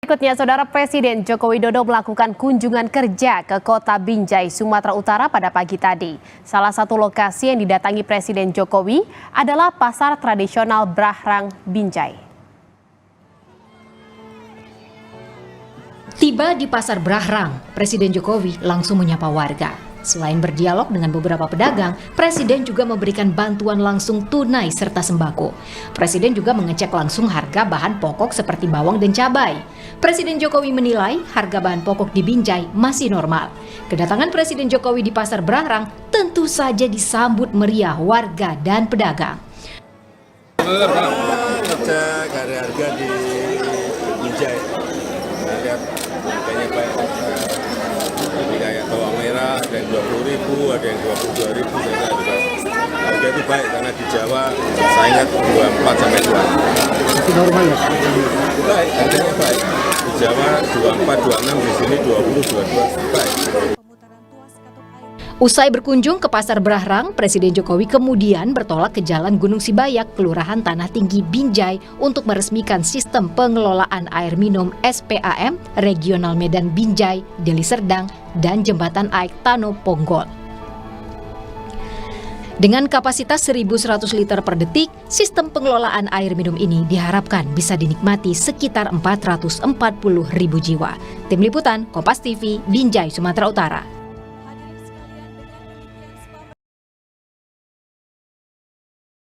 Berikutnya, Saudara Presiden Joko Widodo melakukan kunjungan kerja ke kota Binjai, Sumatera Utara pada pagi tadi. Salah satu lokasi yang didatangi Presiden Jokowi adalah pasar tradisional Brahrang Binjai. Tiba di pasar Brahrang, Presiden Jokowi langsung menyapa warga. Selain berdialog dengan beberapa pedagang, Presiden juga memberikan bantuan langsung tunai serta sembako. Presiden juga mengecek langsung harga bahan pokok seperti bawang dan cabai. Presiden Jokowi menilai harga bahan pokok di Binjai masih normal. Kedatangan Presiden Jokowi di pasar Brahrang tentu saja disambut meriah warga dan pedagang. Cek harga di Binjai, lihat harganya baik. Kayak bawang merah ada yang 20.000, ada yang 22.000, harga itu baik karena di Jawa saya ingat 24 sampai 26. Masih normal ya? Baik, harganya baik. Di Jawa 24, 26, di sini 20, 22, baik. Usai berkunjung ke pasar Brahrang, Presiden Jokowi kemudian bertolak ke Jalan Gunung Sibayak, Kelurahan Tanah Tinggi Binjai untuk meresmikan sistem pengelolaan air minum SPAM Regional Medan Binjai, Deli Serdang, dan Jembatan Aik Tano Ponggol. Dengan kapasitas 1.100 liter per detik, sistem pengelolaan air minum ini diharapkan bisa dinikmati sekitar 440.000 jiwa. Tim Liputan, Kompas TV, Binjai, Sumatera Utara.